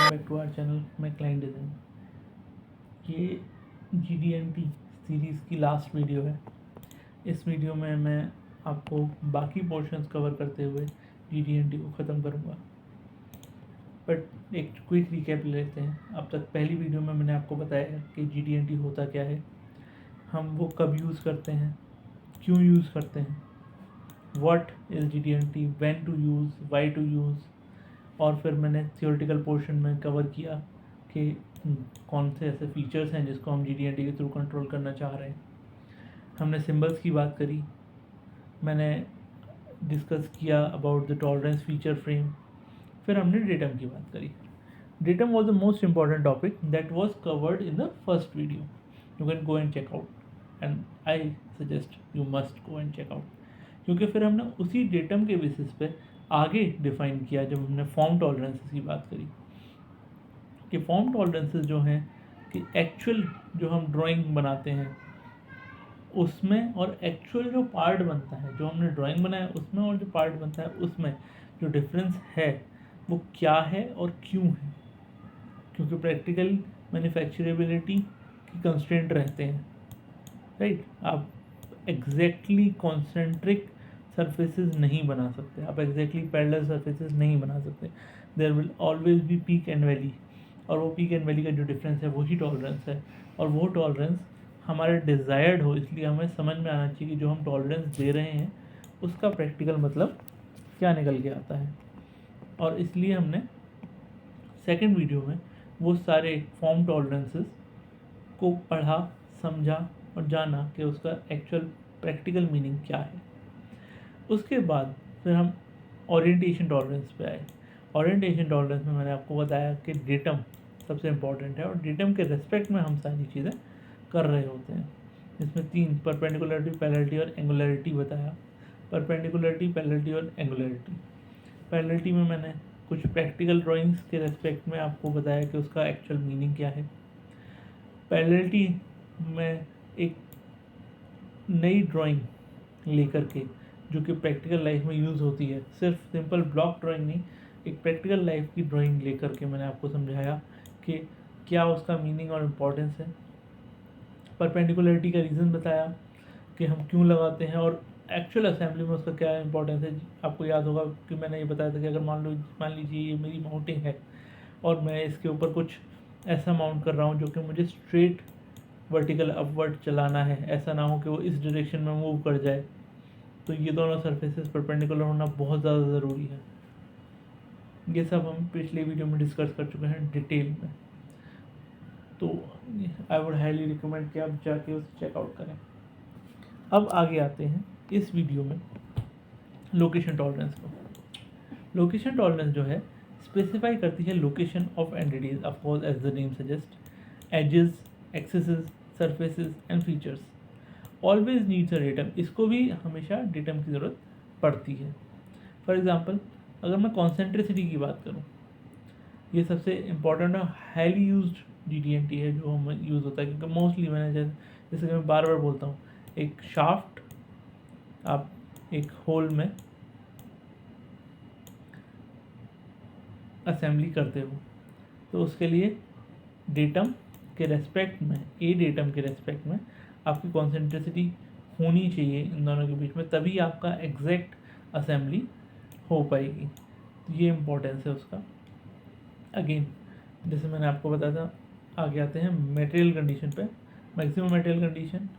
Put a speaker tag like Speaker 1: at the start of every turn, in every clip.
Speaker 1: Back to our channel मैं client design. ये GD&T series की लास्ट वीडियो है। इस वीडियो में मैं आपको बाकी पोर्शंस कवर करते हुए GD&T को ख़त्म करूँगा। बट एक क्विक रिकैप ले लेते हैं। अब तक पहली वीडियो में मैंने आपको बताया कि GD&T होता क्या है, हम वो कब यूज़ करते हैं, क्यों यूज़ करते हैं, what is GD&T, when to use, why to use, और फिर मैंने थियोरेटिकल पोर्शन में कवर किया कि कौन से ऐसे फीचर्स हैं जिसको हम GD&T के थ्रू कंट्रोल करना चाह रहे हैं। हमने सिंबल्स की बात करी, मैंने डिस्कस किया about the tolerance feature frame, फिर हमने डेटम की बात करी। Datum was the most important topic that was covered in the first video. You can go and check out and I suggest you must go and check out, क्योंकि फिर हमने उसी datum के बेसिस पे आगे डिफाइन किया जब हमने फॉर्म टॉलरेंसेस की बात करी कि फॉर्म टॉलरेंसेस जो हैं कि एक्चुअल जो हम ड्राइंग बनाते हैं उसमें और एक्चुअल जो पार्ट बनता है, जो हमने ड्राइंग बनाया उसमें और जो पार्ट बनता है उसमें जो डिफरेंस है वो क्या है और क्यों है। क्योंकि प्रैक्टिकल मैन्युफैक्चरेबिलिटी की कंस्ट्रेंट रहते हैं, राइट। आप एग्जैक्टली कॉन्सेंट्रिक सरफेसेस नहीं बना सकते, आप एग्जैक्टली पैरेलल सरफेसेस नहीं बना सकते। There will always be peak and valley, और वो पीक एंड वैली का जो डिफरेंस है वही टॉलरेंस है। और वो टॉलरेंस हमारे डिज़ायर्ड हो, इसलिए हमें समझ में आना चाहिए कि जो हम टॉलरेंस दे रहे हैं उसका प्रैक्टिकल मतलब क्या निकल के आता है। और इसलिए हमने सेकेंड वीडियो में वो सारे फॉर्म टॉलरेंसेस को पढ़ा, समझा और जाना कि उसका एक्चुअल प्रैक्टिकल मीनिंग क्या है। उसके बाद फिर हम ओरिएंटेशन टॉलरेंस पे आए। ओरिएंटेशन टॉलरेंस में मैंने आपको बताया कि डेटम सबसे इम्पॉर्टेंट है और डेटम के रेस्पेक्ट में हम सारी चीज़ें कर रहे होते हैं। इसमें तीन, परपेंडिकुलरिटी, पैरेललिटी और एंगुलरिटी बताया। परपेंडिकुलरिटी, पैरेललिटी और एंगुलरिटी। पैरेललिटी में मैंने कुछ प्रैक्टिकल ड्राइंग्स के रेस्पेक्ट में आपको बताया कि उसका एक्चुअल मीनिंग क्या है। पैरेललिटी में एक नई ड्राइंग लेकर के जो कि प्रैक्टिकल लाइफ में यूज़ होती है, सिर्फ सिंपल ब्लॉक ड्राइंग नहीं, एक प्रैक्टिकल लाइफ की ड्राइंग लेकर के मैंने आपको समझाया कि क्या उसका मीनिंग और इम्पोर्टेंस है। परपेंडिकुलरिटी का रीज़न बताया कि हम क्यों लगाते हैं और एक्चुअल असेंबली में उसका क्या इंपॉर्टेंस है। आपको याद होगा कि मैंने ये बताया था कि अगर मान लीजिए ये मेरी माउंटिंग है और मैं इसके ऊपर कुछ ऐसा माउंट कर रहा हूँ जो कि मुझे स्ट्रेट वर्टिकल अपवर्ड चलाना है, ऐसा ना हो कि वो इस डायरेक्शन में मूव कर जाए, तो ये दोनों सरफेसेस परपेंडिकुलर होना बहुत ज़्यादा ज़रूरी है। ये सब हम पिछले वीडियो में डिस्कस कर चुके हैं डिटेल में, तो आई वुड हाईली रिकमेंड कि आप जाके उसे चेकआउट करें। अब आगे आते हैं इस वीडियो में लोकेशन टॉलरेंस को। लोकेशन टॉलरेंस जो है स्पेसिफाई करती है location of entities, of course as the name suggest, edges, axes, surfaces and features. Always needs a datum, इसको भी हमेशा डेटम की ज़रूरत पड़ती है। फॉर एग्जांपल अगर मैं कॉन्सेंट्रिसिटी की बात करूँ, ये सबसे इम्पॉर्टेंट और हाईली यूज्ड GD&T है जो हम यूज़ होता है, क्योंकि मोस्टली मैंने जैसे कि मैं बार बार बोलता हूँ, एक शाफ्ट आप एक होल में असेंबली करते हो तो उसके लिए डेटम के रेस्पेक्ट में, ए डेटम के रेस्पेक्ट में आपकी कॉन्सेंट्रिसिटी होनी चाहिए इन दोनों के बीच में, तभी आपका एग्जैक्ट असेंबली हो पाएगी। तो ये इम्पोर्टेंस है उसका। अगेन जैसे मैंने आपको बताया था, आगे आते हैं मटेरियल कंडीशन पे। मैक्सिमम मटेरियल कंडीशन,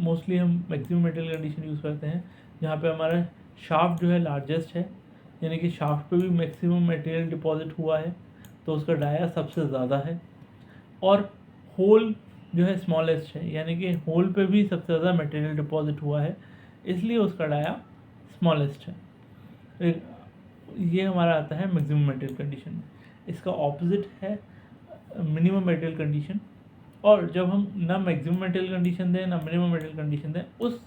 Speaker 1: मोस्टली हम मैक्सिमम मटेरियल कंडीशन यूज़ करते हैं जहाँ पे हमारा शाफ्ट जो है लार्जेस्ट है, यानी कि शाफ्ट पे भी मैक्सिमम मटेरियल डिपॉजिट हुआ है तो उसका डाया सबसे ज़्यादा है, और होल जो है स्मॉलेस्ट है, यानी कि होल पे भी सबसे ज़्यादा मटेरियल डिपॉजिट हुआ है, इसलिए उसका डाया स्मॉलेस्ट है। ये हमारा आता है मैक्सिमम मटेरियल कंडीशन में। इसका ऑपोजिट है मिनिमम मटेरियल कंडीशन, और जब हम ना मैक्सिमम मटेरियल कंडीशन दें ना मिनिमम मटेरियल कंडीशन दें, उस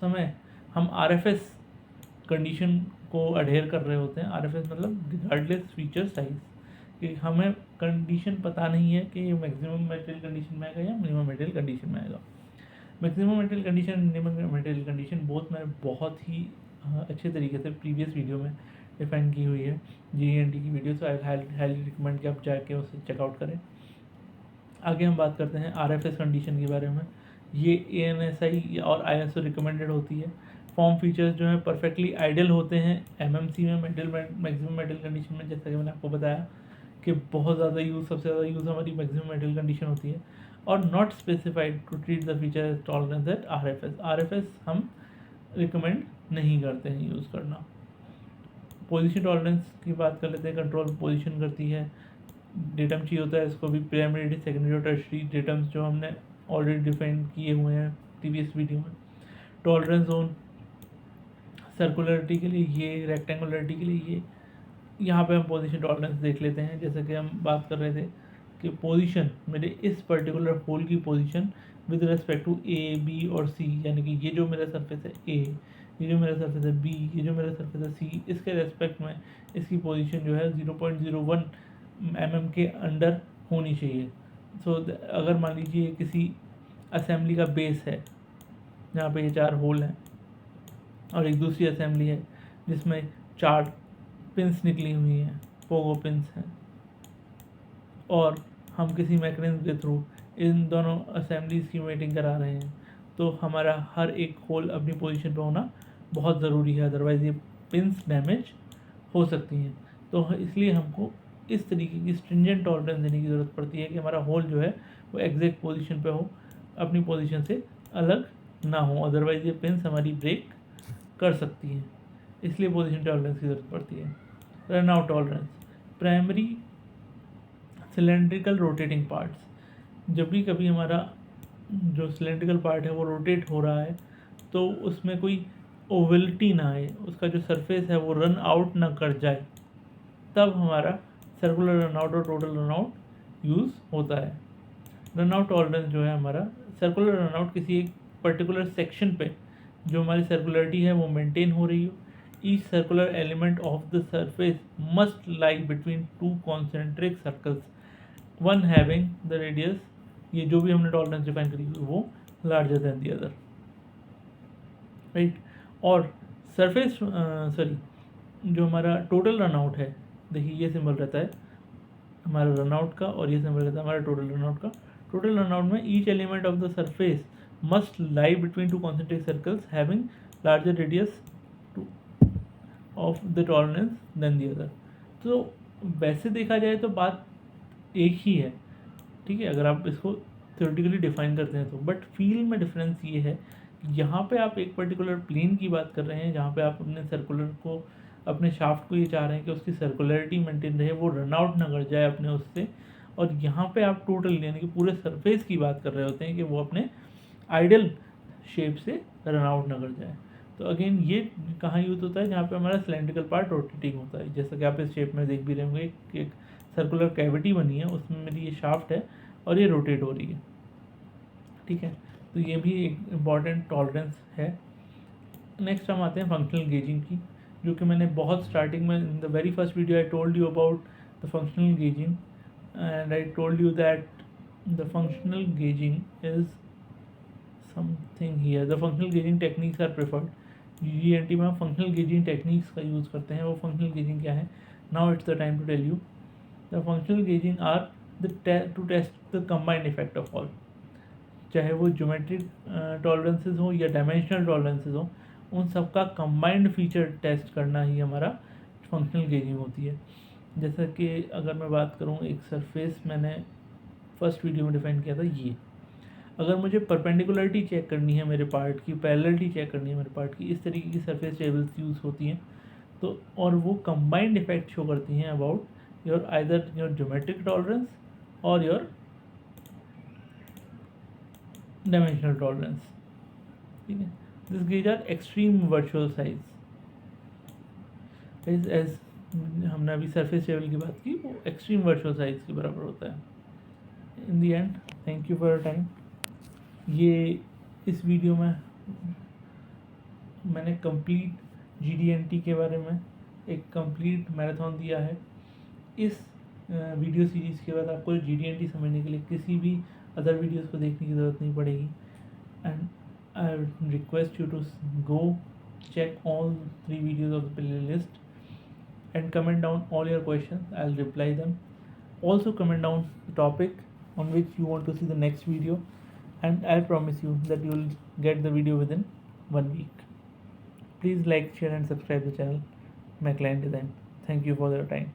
Speaker 1: समय हम RFS कंडीशन को अडेयर कर रहे होते हैं। RFS मतलब रिगार्डलेस फीचर साइज, कि हमें कंडीशन पता नहीं है कि ये मैक्सिमम मटेरियल कंडीशन में आएगा या मिनिमम मटेरियल कंडीशन में आएगा। Maximum material condition, minimum material condition both में बहुत ही अच्छे तरीके से प्रीवियस वीडियो में डिफाइन की हुई है GDNT की वीडियो, तो आई हाईली रिकमेंड कि आप जाके उसे चेकआउट करें। आगे हम बात करते हैं RFS कंडीशन के बारे में। ये ANSI और ISO रिकमेंडेड होती है। फॉर्म फीचर्स जो हैं परफेक्टली आइडियल होते हैं MMC में, मैक्सिमम मेटल कंडीशन में, जैसा कि मैंने आपको बताया कि बहुत ज़्यादा यूज़, सबसे ज़्यादा यूज़ हमारी मैक्सिमम मेटल कंडीशन होती है। और not specified to treat the feature as tolerance at RFS हम रिकमेंड नहीं करते हैं यूज़ करना। पोजीशन टॉलरेंस की बात कर लेते हैं। कंट्रोल पोजीशन करती है। डेटम चाहिए होता है इसको भी, प्राइमरी, सेकेंडरी और टर्शरी डेटम्स जो हमने ऑलरेडी डिफाइन किए हुए हैं प्रीवियस वीडियो में। टॉलरेंस जोन सर्कुलरिटी के लिए ये, रेक्टेंगुलरिटी के लिए ये। यहाँ पे हम पोजीशन टॉलरेंस देख लेते हैं। जैसे कि हम बात कर रहे थे कि पोजीशन, मेरे इस पर्टिकुलर होल की position with respect to A, B और C, यानी कि ये जो मेरा सरफेस है A, ये जो मेरा सरफेस है B, ये जो मेरा सरफेस है C, इसके रेस्पेक्ट में इसकी पोजीशन जो है 0.01 mm के अंडर होनी चाहिए। सो अगर मान लीजिए किसी असेंबली का बेस है जहाँ पे ये 4 होल हैं, और एक दूसरी असेंबली है जिसमें 4 पिंस निकली हुई हैं, पोगो पिंस हैं, और हम किसी मैकेनिज्म के थ्रू इन दोनों असेंबलीज की मीटिंग करा रहे हैं, तो हमारा हर एक होल अपनी पोजीशन पे होना बहुत ज़रूरी है, अदरवाइज़ ये पिंस डैमेज हो सकती हैं। तो इसलिए हमको इस तरीके की स्ट्रिंजेंट टॉलरेंस देने की ज़रूरत पड़ती है कि हमारा होल जो है वो एग्जैक्ट पोजीशन पे हो, अपनी पोजीशन से अलग ना हो, अदरवाइज़ ये पिंस हमारी ब्रेक कर सकती हैं। इसलिए पोजीशन टॉलरेंस की ज़रूरत पड़ती है। Run out tolerance, primary cylindrical rotating parts, जब भी कभी हमारा जो सिलेंड्रिकल पार्ट है वो रोटेट हो रहा है तो उसमें कोई ओवलिटी ना आए, उसका जो सरफेस है वो रन आउट ना कर जाए, तब हमारा सर्कुलर रन आउट और टोटल रन आउट यूज़ होता है। रन आउट टॉलरेंस जो है हमारा, सर्कुलर रन आउट किसी एक पर्टिकुलर सेक्शन पे जो हमारी सर्कुलरिटी है वो मेंटेन हो रही हो। Each circular element of the surface must lie between 2 concentric circles, one having the radius, ये जो भी हमने टॉलरेंस डिफाइन करी हुई वो larger than the other, right. और सरफेस जो हमारा टोटल रन आउट है, देखिए ये सिंबल रहता है हमारा रन आउट का और ये सिंबल रहता है हमारा टोटल रन आउट का। टोटल रन आउट में each element of the surface must lie between 2 concentric circles having larger radius of the tolerance than the other. तो वैसे देखा जाए तो बात एक ही है, ठीक है, अगर आप इसको थ्योरेटिकली डिफाइन करते हैं तो, बट फील में डिफरेंस ये है, यहाँ पे आप एक पर्टिकुलर प्लेन की बात कर रहे हैं जहाँ पे आप अपने सर्कुलर को, अपने शाफ्ट को ये चाह रहे हैं कि उसकी सर्कुलरिटी मेंटेन रहे, वो रन आउट ना कर जाए अपने उससे, और यहाँ पे आप टोटल यानी कि पूरे सरफेस की बात कर रहे होते हैं कि वो अपने आइडियल शेप से रन आउट ना कर जाए। तो अगेन ये कहाँ यूज़ होता है, जहाँ पे हमारा सिलेंड्रिकल पार्ट रोटेटिंग होता है, जैसा कि आप इस शेप में देख भी रहे होंगे, एक सर्कुलर कैविटी बनी है, उसमें मेरी ये शाफ्ट है और ये रोटेट हो रही है, ठीक है। तो ये भी एक इम्पॉर्टेंट टॉलरेंस है। नेक्स्ट हम आते हैं फंक्शनल गेजिंग की, जो कि मैंने बहुत स्टार्टिंग में, in the very first video I told you about the functional gauging, and I told you that the functional gauging is something here, the functional gauging techniques are preferred. GDNT में हम functional gauging techniques का use करते हैं। वो functional gauging क्या है, now it's the time to tell you. The functional gauging are to test the combined effect of all, चाहे वो ज्योमेट्रिक टॉलरेंसेज हो या डायमेंशनल टॉलरेंसेज हो, उन सब का कंबाइंड फीचर टेस्ट करना ही हमारा फंक्शनल गेजिंग होती है। जैसा कि अगर मैं बात करूँ, एक सरफेस मैंने फर्स्ट वीडियो में डिफाइन किया था, ये अगर मुझे परपेंडिकुलरिटी चेक करनी है मेरे पार्ट की, पैरेललिटी चेक करनी है मेरे पार्ट की, इस तरीके की सरफेस टेबल्स यूज़ होती हैं, तो और वो कंबाइंड इफेक्ट शो करती हैं about your either your geometric tolerance और योर डायमेंशनल टॉलरेंस, ठीक है। This gauge are extreme virtual size, as हमने अभी सरफेस टेबल की बात की, वो एक्सट्रीम वर्चुअल साइज के बराबर होता है। In the end, thank you for your time. ये इस वीडियो में मैंने कंप्लीट GDNT के बारे में एक कंप्लीट मैराथन दिया है। इस वीडियो सीरीज़ के बाद आपको GDNT समझने के लिए किसी भी अदर वीडियोस को देखने की ज़रूरत नहीं पड़ेगी, and I request you to go check all 3 videos of the playlist and comment down all your questions. I'll reply them. Also comment down the topic on which you want to see the next video, and I promise you that you will get the video within 1 week. Please like, share and subscribe the channel McLean Design. Thank you for your time.